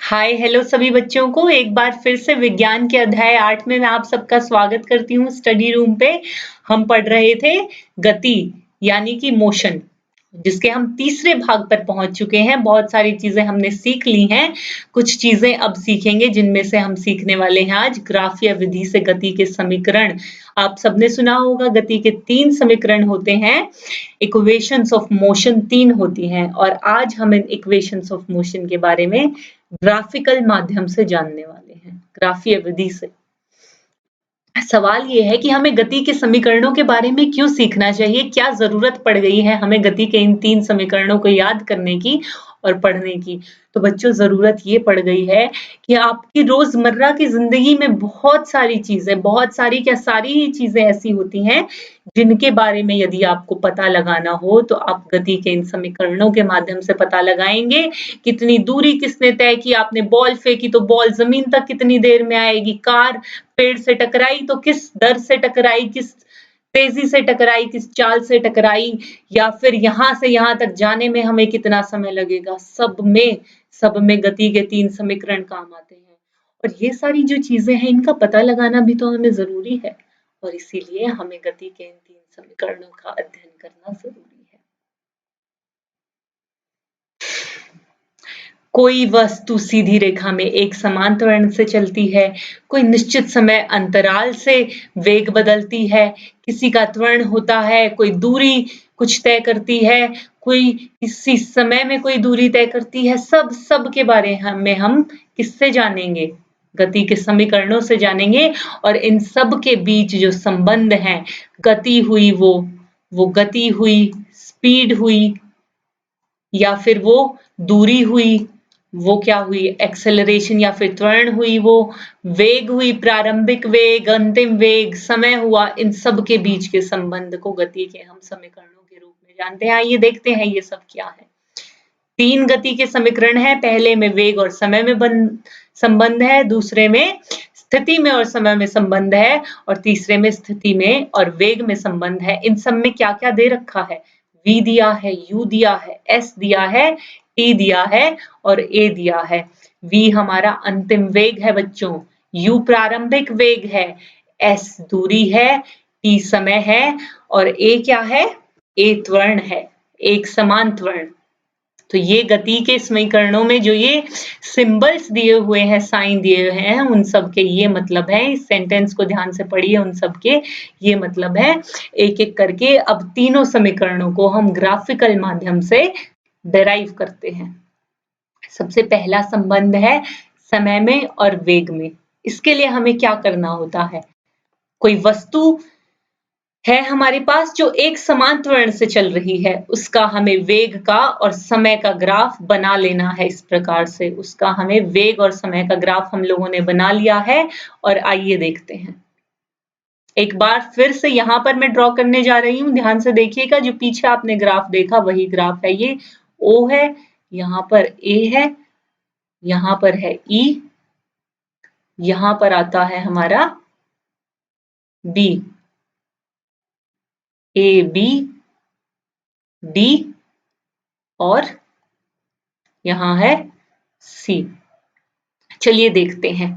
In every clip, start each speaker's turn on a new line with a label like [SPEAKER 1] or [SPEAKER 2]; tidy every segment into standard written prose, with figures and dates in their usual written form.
[SPEAKER 1] Hi hello सभी बच्चों को एक बार फिर से विज्ञान के अध्याय 8 में मैं आप सबका स्वागत करती हूँ स्टडी रूम पे। हम पढ़ रहे थे गति यानी कि मोशन, जिसके हम तीसरे भाग पर पहुंच चुके हैं। बहुत सारी चीजें हमने सीख ली हैं, कुछ चीजें अब सीखेंगे जिनमें से हम सीखने वाले हैं आज ग्राफीय विधि से गति के समीकरण। आप सबने सुना होगा गति के 3 समीकरण होते हैं, इक्वेशंस ऑफ मोशन 3 होती हैं और आज हम इन इक्वेशंस ऑफ मोशन के बारे में ग्राफिकल माध्यम से जानने वाले हैं, ग्राफीय विधि से। सवाल ये है कि हमें गति के समीकरणों के बारे में क्यों सीखना चाहिए, क्या जरूरत पड़ गई है हमें गति के इन 3 समीकरणों को याद करने की और पढ़ने की। तो बच्चों जरूरत ये पड़ गई है कि आपकी रोजमर्रा की जिंदगी में बहुत सारी चीजें, बहुत सारी क्या सारी ही चीजें ऐसी होती हैं जिनके बारे में यदि आपको पता लगाना हो तो आप गति के इन समीकरणों के माध्यम से पता लगाएंगे। कितनी दूरी किसने तय की, आपने बॉल फेंकी तो बॉल जमीन तक कितनी देर में आएगी, कार पेड़ से टकराई तो किस दर से टकराई, किस तेजी से टकराई, किस चाल से टकराई, या फिर यहाँ से यहाँ तक जाने में हमें कितना समय लगेगा। सब में गति के 3 समीकरण काम आते हैं और ये सारी जो चीजें हैं इनका पता लगाना भी तो हमें जरूरी है और इसीलिए हमें गति के इन 3 समीकरणों का अध्ययन करना जरूरी है। कोई वस्तु सीधी रेखा में एक समान त्वरण से चलती है, कोई निश्चित समय अंतराल से वेग बदलती है, किसी का त्वरण होता है, कोई दूरी कुछ तय करती है, कोई किसी समय में कोई दूरी तय करती है। सब के बारे में हम किससे जानेंगे? गति के समीकरणों से जानेंगे और इन सब के बीच जो संबंध हैं, गति हुई वो गति हुई, स्पीड हुई, या फिर वो दूरी हुई, वो क्या हुई एक्सेलरेशन या फिर त्वरण हुई, वो वेग हुई, प्रारंभिक वेग, अंतिम वेग, समय हुआ, इन सब के बीच के संबंध को गति के हम समीकरणों के रूप में जानते हैं। आइए देखते हैं ये सब क्या है। 3 गति के समीकरण है, पहले में वेग और समय में संबंध है, दूसरे में स्थिति में और समय में संबंध है और तीसरे में स्थिति में और वेग में संबंध है। इन सब में क्या क्या दे रखा है? v दिया है, u दिया है, s दिया है, t दिया है और a दिया है। v हमारा अंतिम वेग है बच्चों, u प्रारंभिक वेग है, s दूरी है, t समय है और a क्या है? a त्वरण है, एक समान त्वरण। तो ये गति के समीकरणों में जो ये सिंबल्स दिए हुए हैं, साइन दिए हुए हैं, उन सब के ये मतलब है। इस सेंटेंस को ध्यान से पढ़िए, उन सब के ये मतलब है। एक एक करके अब तीनों समीकरणों को हम ग्राफिकल माध्यम से डेराइव करते हैं। सबसे पहला संबंध है समय में और वेग में। इसके लिए हमें क्या करना होता है? कोई वस्तु है हमारे पास जो एक समान त्वरण से चल रही है, उसका हमें वेग का और समय का ग्राफ बना लेना है। इस प्रकार से उसका हमें वेग और समय का ग्राफ हम लोगों ने बना लिया है और आइए देखते हैं। एक बार फिर से यहाँ पर मैं ड्रॉ करने जा रही हूँ, ध्यान से देखिएगा। जो पीछे आपने ग्राफ देखा वही ग्राफ है। ये O है, यहाँ पर A है, यहाँ पर है E, यहाँ पर आता है हमारा B, A B D और यहाँ है C। चलिए देखते हैं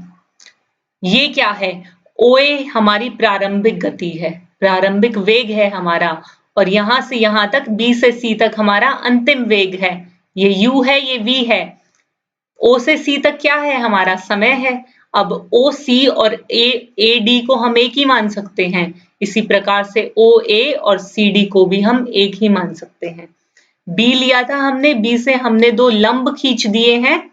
[SPEAKER 1] ये क्या है। OA हमारी प्रारंभिक गति है, प्रारंभिक वेग है हमारा, और यहाँ से यहाँ तक B से C तक हमारा अंतिम वेग है। ये U है, ये V है। O से C तक क्या है? हमारा समय है। अब OC और AD को हम एक ही मान सकते हैं, इसी प्रकार से OA और CD को भी हम एक ही मान सकते हैं। B लिया था हमने, B से हमने 2 लंब खींच दिए हैं,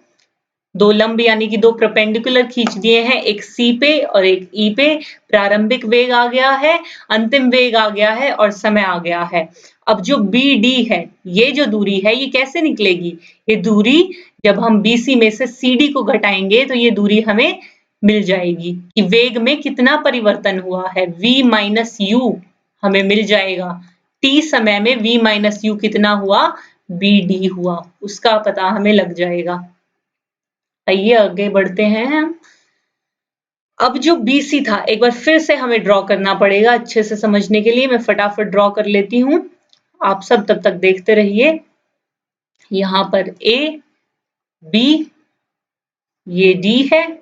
[SPEAKER 1] 2 लंब यानी कि 2 परपेंडिकुलर खींच दिए हैं, एक C पे और एक E पे। प्रारंभिक वेग आ गया है, अंतिम वेग आ गया है और समय आ गया है। अब जो BD है, ये जो दूरी है, ये कैसे निकलेगी? ये दूरी जब हम BC में से CD को घटाएंगे तो ये दूरी हमें मिल जाएगी कि वेग में कितना परिवर्तन हुआ है। V माइनस U हमें मिल जाएगा। T समय में V माइनस U कितना हुआ? BD हुआ, उसका पता हमें लग जाएगा। आइए आगे बढ़ते हैं हम। अब जो BC था, एक बार फिर से हमें ड्रॉ करना पड़ेगा अच्छे से समझने के लिए। मैं फटाफट ड्रॉ कर लेती हूँ, आप सब तब तक देखते रहिए। यहाँ पर A, B ये D है,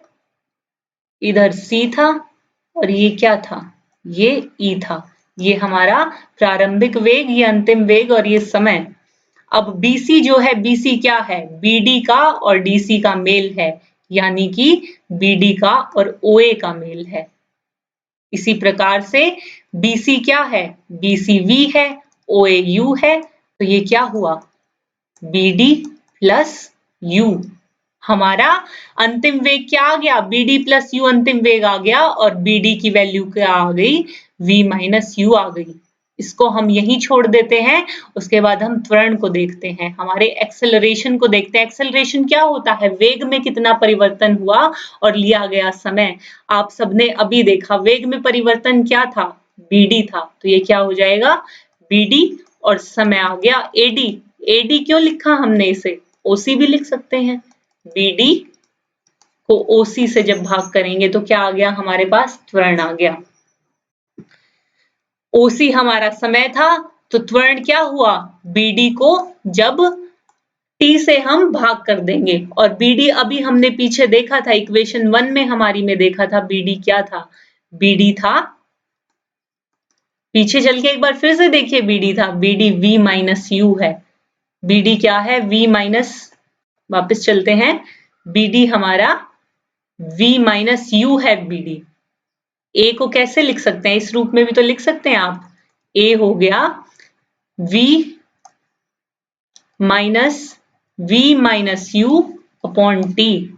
[SPEAKER 1] इधर C था और ये क्या था, ये E था। ये हमारा प्रारंभिक वेग, ये अंतिम वेग और ये समय। अब BC जो है, BC क्या है, BD का और DC का मेल है, यानी कि BD का और OA का मेल है। इसी प्रकार से BC क्या है, BC V है, OA U है, तो ये क्या हुआ, BD प्लस U। हमारा अंतिम वेग क्या आ गया, BD प्लस U अंतिम वेग आ गया और BD की वैल्यू क्या आ गई, V माइनस U आ गई। इसको हम यहीं छोड़ देते हैं, उसके बाद हम त्वरण को देखते हैं, हमारे एक्सेलरेशन को देखते हैं। एक्सेलरेशन क्या होता है, वेग में कितना परिवर्तन हुआ और लिया गया समय। आप सबने अभी देखा वेग में परिवर्तन क्या था, BD था, तो ये क्या हो जाएगा, BD और समय आ गया AD। AD क्यों लिखा हमने इसे, OC भी लिख सकते हैं। BD को OC से जब भाग करेंगे तो क्या आ गया हमारे पास, त्वरण आ गया। OC हमारा समय था, तो त्वरण क्या हुआ, BD को जब T से हम भाग कर देंगे, और BD अभी हमने पीछे देखा था, इक्वेशन 1 में हमारी में देखा था, BD क्या था, BD था, पीछे चल के एक बार फिर से देखिए, BD था, BD V माइनस U है। BD क्या है, V माइनस, वापस चलते हैं, BD हमारा V माइनस U है BD। A को कैसे लिख सकते हैं, इस रूप में भी तो लिख सकते हैं आप, A हो गया V minus U upon T।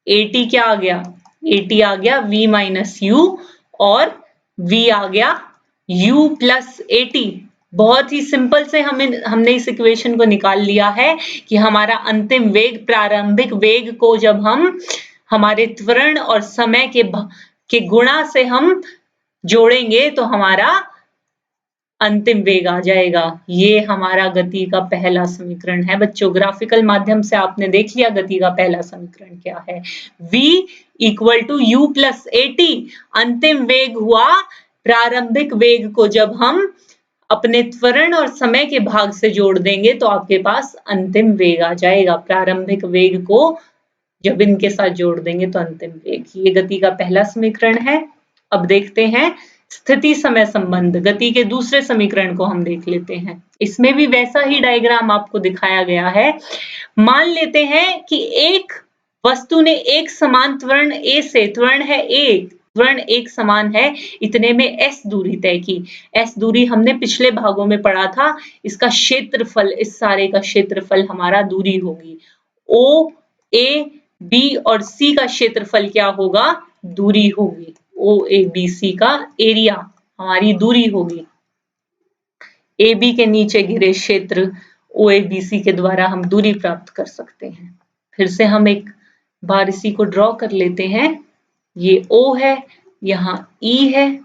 [SPEAKER 1] AT क्या आ गया, AT आ गया V माइनस U और V आ गया U प्लस AT। बहुत ही सिंपल से हमने इस इक्वेशन को निकाल लिया है कि हमारा अंतिम वेग, प्रारंभिक वेग को जब हम हमारे त्वरण और समय के गुणा से हम जोड़ेंगे तो हमारा अंतिम वेग आ जाएगा। ये हमारा गति का पहला समीकरण है बच्चों। ग्राफिकल माध्यम से आपने देख लिया गति का पहला समीकरण क्या है, v equal to u plus AT। अंतिम वेग हुआ प्रारंभिक वेग को जब हम अपने त्वरण और समय के भाग से जोड़ देंगे तो आपके पास अंतिम वेग आ जाएगा। प्रारंभिक वेग को जब इनके साथ जोड़ देंगे तो अंतिम वेग, ये गति का पहला समीकरण है। अब देखते हैं स्थिति समय संबंध, गति के दूसरे समीकरण को हम देख लेते हैं। इसमें भी वैसा ही डायग्राम आपको दिखाया गया है। मान लेते हैं कि एक वस्तु ने एक समान त्वरण A से, त्वरण है A, त्वरण एक समान है, इतने में S दूरी तय की। S दूरी हमने पिछले भागों में पढ़ा था, इसका क्षेत्रफल, इस सारे का क्षेत्रफल हमारा दूरी होगी। O, A, B और C का क्षेत्रफल क्या होगा, दूरी होगी। OABC का एरिया हमारी दूरी होगी। AB के नीचे घिरे क्षेत्र OABC के द्वारा हम दूरी प्राप्त कर सकते हैं। फिर से हम एक बार इसी को ड्रॉ कर लेते हैं। ये O है, यहाँ E है,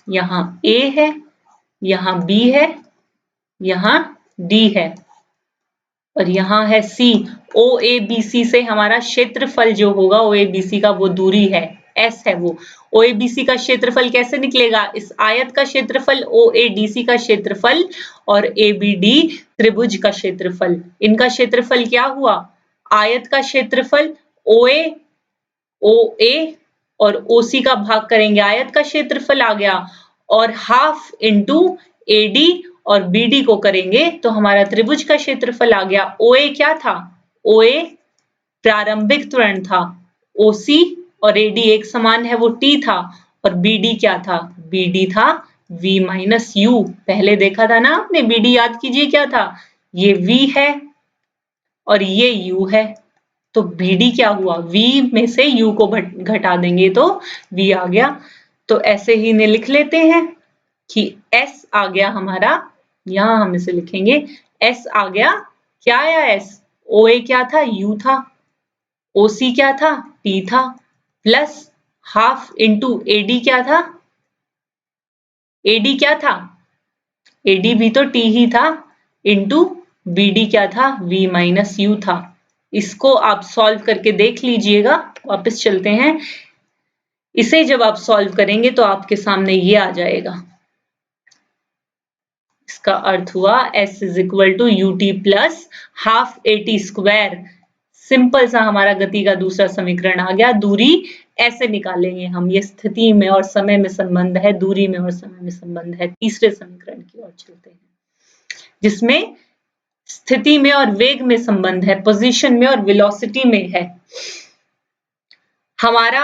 [SPEAKER 1] यहाँ A है, यहाँ B है, यहाँ D है और यहाँ है C। OABC से हमारा क्षेत्रफल जो होगा, OABC का वो दूरी है, S है वो। OABC का क्षेत्रफल कैसे निकलेगा, इस आयत का क्षेत्रफल, OADC का क्षेत्रफल और ABD त्रिभुज का क्षेत्रफल। इनका क्षेत्रफल क्या हुआ, आयत का क्षेत्रफल OA, OA और OC का भाग करेंगे, आयत का क्षेत्रफल आ गया, और हाफ इंटू AD और BD को करेंगे तो हमारा त्रिभुज का क्षेत्रफल आ गया। OA क्या था, OA प्रारंभिक त्वरण था, OC और AD एक समान है, वो T था, और BD क्या था, BD था V माइनस U। पहले देखा था ना आपने, BD याद कीजिए क्या था, ये V है और ये U है, तो BD क्या हुआ, V में से U को घटा देंगे तो V आ गया। तो ऐसे ही इन्हें लिख लेते हैं कि S आ गया हमारा, यहां हम इसे लिखेंगे, S आ गया, क्या आया S, OA क्या था, U था, OC क्या था, T था, प्लस हाफ इंटू AD क्या था, AD क्या था, AD भी तो T ही था, इंटू BD क्या था, V माइनस U था। इसको आप सॉल्व करके देख लीजिएगा। वापस चलते हैं, इसे जब आप सॉल्व करेंगे तो आपके सामने ये आ जाएगा। इसका अर्थ हुआ S is equal to UT plus half AT square simple सा हमारा गति का दूसरा समीकरण आ गया। दूरी ऐसे निकालेंगे हम, ये स्थिति में और समय में संबंध है, दूरी में और समय में संबंध है। तीसरे समीकरण की ओर चलते हैं, जिसमें स्थिति में और वेग में संबंध है, पोजीशन में और वेलोसिटी में है। हमारा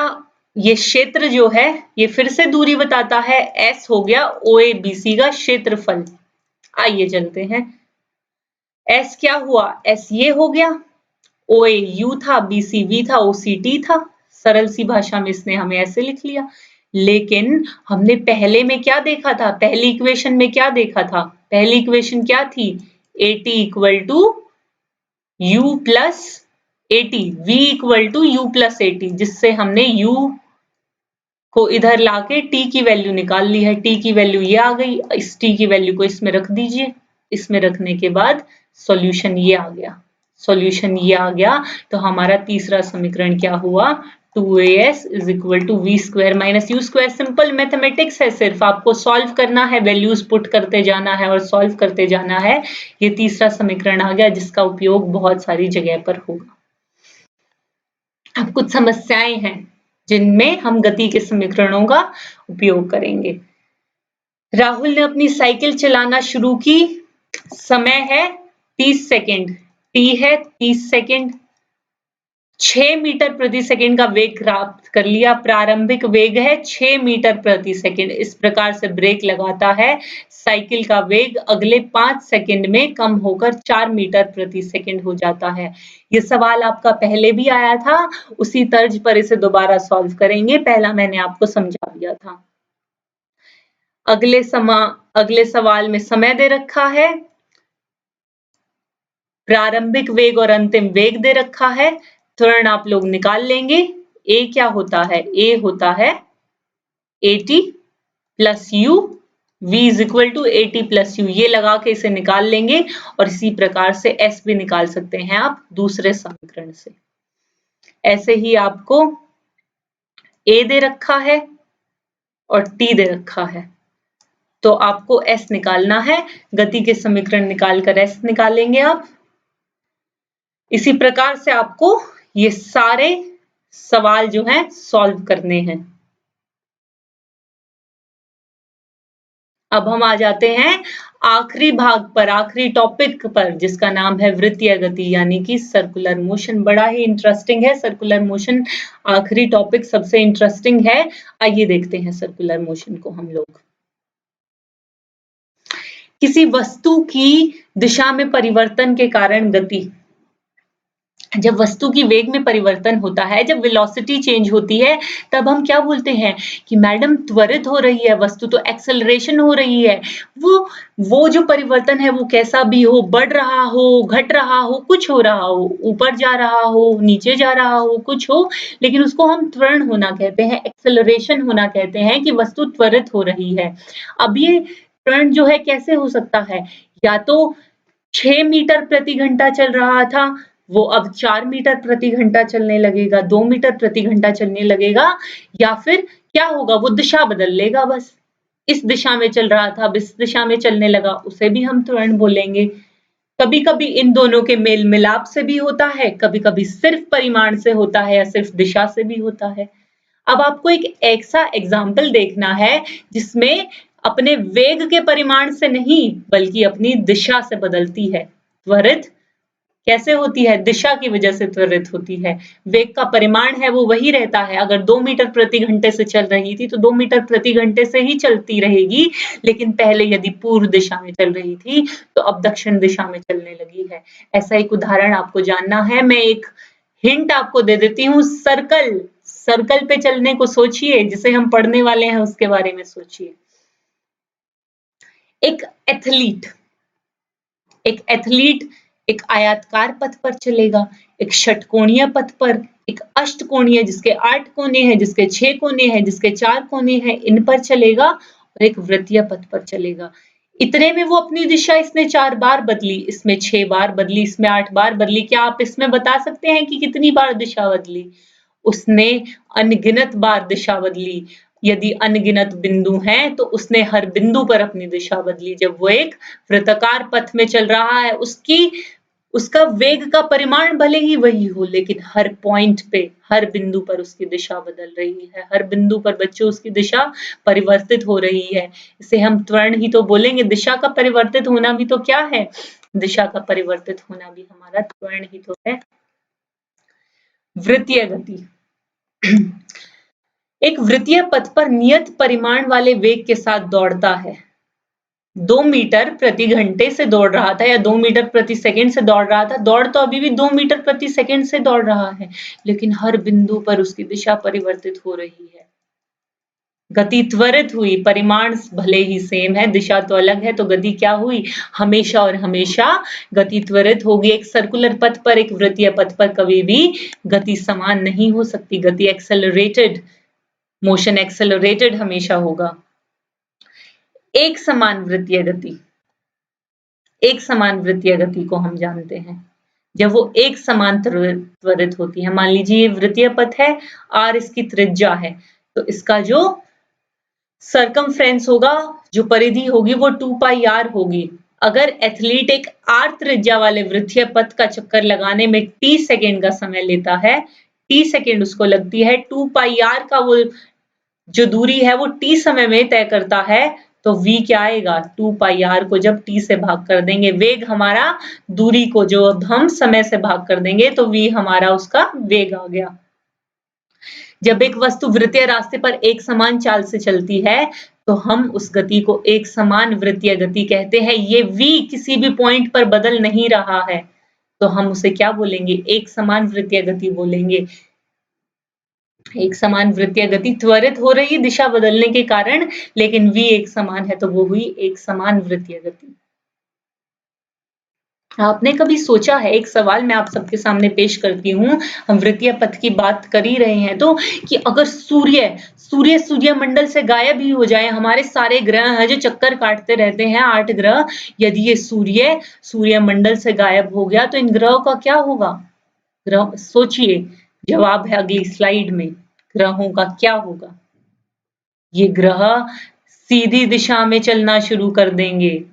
[SPEAKER 1] ये क्षेत्र जो है ये फिर से दूरी बताता है, S हो गया OABC का क्षेत्रफल। आइए चलते हैं, S क्या हुआ, S ये हो गया, OA U था, BC V था, OC T था। सरल सी भाषा में इसने हमें ऐसे लिख लिया। लेकिन हमने पहले में क्या देखा था, पहली इक्वेशन में क्या देखा था, पहली इक्वेशन क्या थी, AT equal to U plus AT, V equal to U plus AT, जिससे हमने U को इधर लाके T की वैल्यू निकाल ली है। T की वैल्यू ये आ गई, इस T की वैल्यू को इसमें रख दीजिए। इसमें रखने के बाद सॉल्यूशन ये आ गया, सॉल्यूशन ये आ गया। तो हमारा तीसरा समीकरण क्या हुआ, 2AS is equal to V square minus U square. Simple mathematics है, सिर्फ आपको सॉल्व करना है, वैल्यूज पुट करते जाना है और सॉल्व करते जाना है। ये तीसरा समीकरण आ गया, जिसका उपयोग बहुत सारी जगह पर होगा। अब कुछ समस्याएं हैं जिनमें हम गति के समीकरणों का उपयोग करेंगे। राहुल ने अपनी साइकिल चलाना शुरू की, समय है 30 सेकेंड, T है 30 सेकेंड, 6 मीटर प्रति सेकेंड का वेग प्राप्त कर लिया। प्रारंभिक वेग है 6 मीटर प्रति सेकेंड। इस प्रकार से ब्रेक लगाता है, साइकिल का वेग अगले 5 सेकेंड में कम होकर 4 मीटर प्रति सेकेंड हो जाता है। ये सवाल आपका पहले भी आया था, उसी तर्ज पर इसे दोबारा सॉल्व करेंगे। पहला मैंने आपको समझा दिया था। अगले सवाल में समय दे रखा है, प्रारंभिक वेग और अंतिम वेग दे रखा है। त्वरण आप लोग निकाल लेंगे। A क्या होता है, A होता है AT plus U, V is equal to AT plus U। ये लगा के इसे निकाल लेंगे और इसी प्रकार से S भी निकाल सकते हैं आप दूसरे समीकरण से। ऐसे ही आपको A दे रखा है और T दे रखा है, तो आपको S निकालना है। गति के समीकरण निकालकर S निकालेंगे आप। इसी प्रकार से आपको ये सारे सवाल जो हैं सॉल्व करने हैं। अब हम आ जाते हैं आखिरी भाग पर, आखिरी टॉपिक पर, जिसका नाम है वृत्तीय गति यानी कि सर्कुलर मोशन। बड़ा ही इंटरेस्टिंग है सर्कुलर मोशन, आखिरी टॉपिक सबसे इंटरेस्टिंग है। आइए देखते हैं सर्कुलर मोशन को हम लोग। किसी वस्तु की दिशा में परिवर्तन के कारण गति, जब वस्तु की वेग में परिवर्तन होता है, जब वेलोसिटी चेंज होती है, तब हम क्या बोलते हैं कि मैडम त्वरित हो रही है वस्तु, तो एक्सेलरेशन हो रही है। वो जो परिवर्तन है वो कैसा भी हो, बढ़ रहा हो, घट रहा हो, कुछ हो रहा हो, ऊपर जा रहा हो, नीचे जा रहा हो, कुछ हो, लेकिन उसको हम त्वरण होना कहते हैं, एक्सेलरेशन होना कहते हैं कि वस्तु त्वरित हो रही है। अब ये त्वरण जो है कैसे हो सकता है, या तो 6 मीटर प्रति घंटा चल रहा था, वो अब 4 मीटर प्रति घंटा चलने लगेगा, 2 मीटर प्रति घंटा चलने लगेगा, या फिर क्या होगा, वो दिशा बदल लेगा। बस इस दिशा में चल रहा था, अब इस दिशा में चलने लगा, उसे भी हम त्वरण बोलेंगे। कभी कभी इन दोनों के मेल मिलाप से भी होता है, कभी कभी सिर्फ परिमाण से होता है या सिर्फ दिशा से भी होता है। अब आपको एक ऐसा एग्जाम्पल देखना है जिसमें अपने वेग के परिमाण से नहीं बल्कि अपनी दिशा से बदलती है। त्वरित कैसे होती है, दिशा की वजह से त्वरित होती है। वेग का परिमाण है वो वही रहता है। अगर 2 मीटर प्रति घंटे से चल रही थी तो 2 मीटर प्रति घंटे से ही चलती रहेगी, लेकिन पहले यदि पूर्व दिशा में चल रही थी तो अब दक्षिण दिशा में चलने लगी है। ऐसा एक उदाहरण आपको जानना है। मैं एक हिंट आपको दे देती हूँ, सर्कल पे चलने को सोचिए, जिसे हम पढ़ने वाले हैं उसके बारे में सोचिए। एक एथलीट एक आयताकार पथ पर चलेगा, एक षटकोणीय पथ पर, एक अष्टकोणीय जिसके 8 कोने हैं, जिसके 6 कोने हैं, जिसके 4 कोने हैं, इन पर चलेगा, और एक वृत्तीय पथ पर चलेगा। इतने में वो अपनी दिशा इसने 4 बार बदली, इसमें 6 बार बदली, इसमें 8 बार बदली। क्या आप इसमें बता सकते हैं कि कितनी बार दिशा बदली? उसने अनगिनत बार दिशा बदली। यदि अनगिनत बिंदु हैं तो उसने हर बिंदु पर अपनी दिशा बदली। जब वो एक वृत्ताकार पथ में चल रहा है, उसका वेग का परिमाण भले ही वही हो, लेकिन हर पॉइंट पे, हर बिंदु पर उसकी दिशा बदल रही है, हर बिंदु पर बच्चों उसकी दिशा परिवर्तित हो रही है। इसे हम त्वरण ही तो बोलेंगे। दिशा का परिवर्तित होना भी तो क्या है? दिशा का परिवर्तित होना भी हमारा त्वरण ही तो है। वृत्तीय गति। एक वृत्तीय पथ पर नियत परिमाण वाले वेग के साथ दौड़ता है। 2 मीटर प्रति घंटे से दौड़ रहा था या 2 मीटर प्रति सेकंड से दौड़ रहा था। दौड़ तो अभी भी 2 मीटर प्रति सेकंड से दौड़ रहा है, लेकिन हर बिंदु पर उसकी दिशा परिवर्तित हो रही है। गति त्वरित हुई, परिमाण भले ही सेम है, दिशा तो अलग है, तो गति क्या हुई? हमेशा और हमेशा गति त्वरित होगी। एक सर्कुलर पथ पर, एक वृत्तीय पथ पर कभी भी गति समान नहीं हो सकती। गति एक्सेलरेटेड, मोशन एक्सेलरेटेड हमेशा होगा। एक समान वृत्तीय गति, एक समान वृत्तीय गति को हम जानते हैं जब वो एक समान त्वरित होती है। मान लीजिए ये वृत्तीय पथ है, r इसकी त्रिज्या है, तो इसका जो सरकमफ्रेंस होगा, जो परिधि होगी, वो 2 पाई r होगी। अगर एथलीट एक r त्रिज्या वाले वृत्तीय पथ का चक्कर लगाने में t सेकेंड का समय लेता है, t सेकेंड उसको लगती है, 2 पाई r का वो जो दूरी है वो t समय में तय करता है, तो v क्या आएगा? 2 पाई r को जब t से भाग कर देंगे, वेग हमारा दूरी को जो अब हम समय से भाग कर देंगे, तो v हमारा उसका वेग आ गया। जब एक वस्तु वृत्तीय रास्ते पर एक समान चाल से चलती है, तो हम उस गति को एक समान वृत्तीय गति कहते हैं। ये v किसी भी पॉइंट पर बदल नहीं रहा है, तो हम उसे क्या बोलेंगे? एक समान वृत्तीय गति बोलेंगे। एक समान वृत्तीय गति त्वरित हो रही दिशा बदलने के कारण, लेकिन v एक समान है, तो वो हुई एक समान वृत्तीय गति। आपने कभी सोचा है, एक सवाल मैं आप सबके सामने पेश करती हूँ, हम वृत्तीय पथ की बात कर ही रहे हैं, तो कि अगर सूर्य मंडल से गायब ही हो जाए, हमारे सारे ग्रह हैं जो चक्कर काटते रहते हैं, 8 ग्रह, यदि ये सूर्य मंडल से गायब हो गया, तो इन ग्रहों का क्या होगा? ग्रह, सोचिए, जवाब है अगली स्लाइड में। ग्रहों का क्या होगा? ये ग्रह सीधी दिशा में चलना शुरू कर देंगे।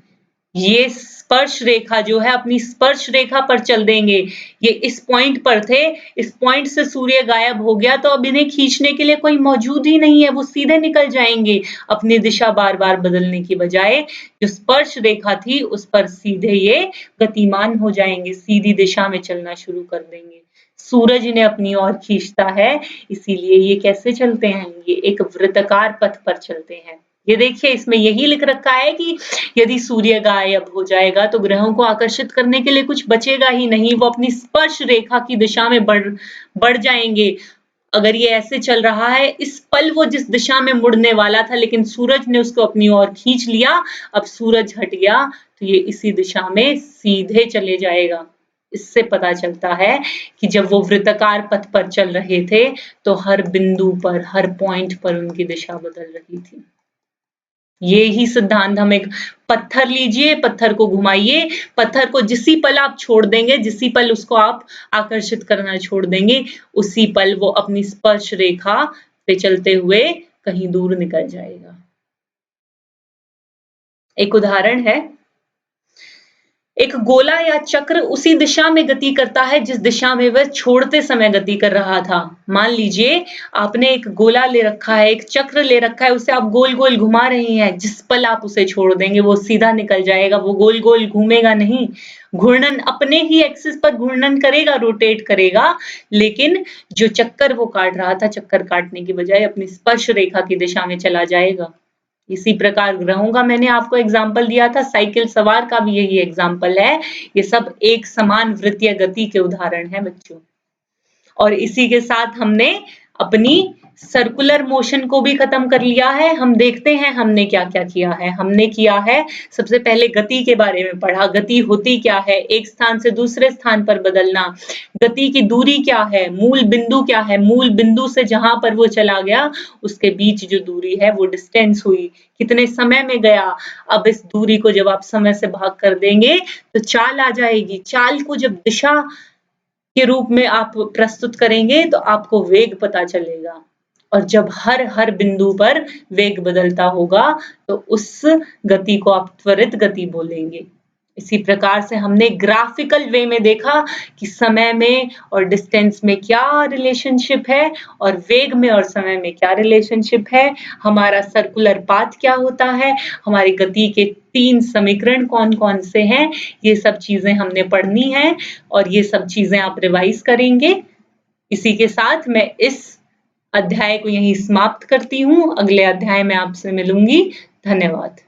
[SPEAKER 1] ये स्पर्श रेखा जो है, अपनी स्पर्श रेखा पर चल देंगे। ये इस पॉइंट पर थे, इस पॉइंट से सूर्य गायब हो गया, तो अब इन्हें खींचने के लिए कोई मौजूद ही नहीं है, वो सीधे निकल जाएंगे। अपनी दिशा बार-बार बदलने की बजाय जो स्पर्श रेखा थी, उस पर सीधे ये गतिमान हो जाएंगे, सीधी दिशा में चलना शुरू कर देंगे। सूरज इन्हें अपनी ओर खींचता है, इसीलिए ये कैसे चलते हैं? ये एक वृत्ताकार पथ पर चलते हैं। ये देखिए, इसमें यही लिख रखा है कि यदि सूर्य गायब हो जाएगा, तो ग्रहों को आकर्षित करने के लिए कुछ बचेगा ही नहीं, वो अपनी स्पर्श रेखा की दिशा में बढ़ जाएंगे। अगर ये ऐसे चल रहा है, इस पल वो जिस दिशा में मुड़ने वाला था, लेकिन सूरज ने उसको अपनी ओर खींच लिया, अब सूरज हट गया, तो ये इसी दिशा में सीधे चले जाएगा। इससे पता चलता है कि जब वो वृत्ताकार पथ पर चल रहे थे, तो हर बिंदु पर, हर पॉइंट पर उनकी दिशा बदल रही थी। ये ही सिद्धांत हम, एक पत्थर लीजिए, पत्थर को घुमाइए, पत्थर को जिसी पल आप छोड़ देंगे, जिसी पल उसको आप आकर्षित करना छोड़ देंगे, उसी पल वो अपनी स्पर्श रेखा पे चलते हुए कहीं दूर निकल जाएगा। एक उदाहरण है, एक गोला या चक्र उसी दिशा में गति करता है जिस दिशा में वह छोड़ते समय गति कर रहा था। मान लीजिए आपने एक गोला ले रखा है, एक चक्र ले रखा है, उसे आप गोल-गोल घुमा रही हैं, जिस पल आप उसे छोड़ देंगे वो सीधा निकल जाएगा, वो गोल-गोल घूमेगा नहीं। घूर्णन अपने ही एक्सिस पर घूर्णन करेगा, रोटेट करेगा, लेकिन जो चक्कर वो काट रहा था, चक्कर काटने की बजाय अपनी स्पर्श रेखा की दिशा में चला जाएगा। इसी प्रकार ग्रहों का मैंने आपको एग्जाम्पल दिया था, साइकिल सवार का भी यही एग्जाम्पल है। ये सब एक समान वृत्तीय गति के उदाहरण हैं बच्चों। और इसी के साथ हमने अपनी सर्कुलर मोशन को भी खत्म कर लिया है। हम देखते हैं हमने क्या-क्या किया है। हमने किया है, सबसे पहले गति के बारे में पढ़ा। गति होती क्या है? एक स्थान से दूसरे स्थान पर बदलना। गति की दूरी क्या है? मूल बिंदु क्या है? मूल बिंदु से जहां पर वो चला गया, उसके बीच जो दूरी है वो डिस्टेंस हुई। कितने समय में गया? अब इस दूरी को जब आप समय से भाग कर देंगे, तो चाल आ जाएगी। चाल को जब दिशा के रूप में आप प्रस्तुत करेंगे, तो आपको वेग पता चलेगा। और जब हर बिंदु पर वेग बदलता होगा, तो उस गति को आप त्वरित गति बोलेंगे। इसी प्रकार से हमने ग्राफिकल वे में देखा कि समय में और डिस्टेंस में क्या रिलेशनशिप है और वेग में और समय में क्या रिलेशनशिप है, हमारा सर्कुलर पाथ क्या होता है, हमारी गति के 3 समीकरण कौन-कौन से हैं, ये सब चीज़ें हमने पढ़नी हैं और ये सब चीज़ें आप रिवाइज़ करेंगे। इसी के साथ मैं इस अध्याय को यहीं समाप्त करती हूँ। अगले अध्याय में आपसे मिलूँगी। धन्यवाद।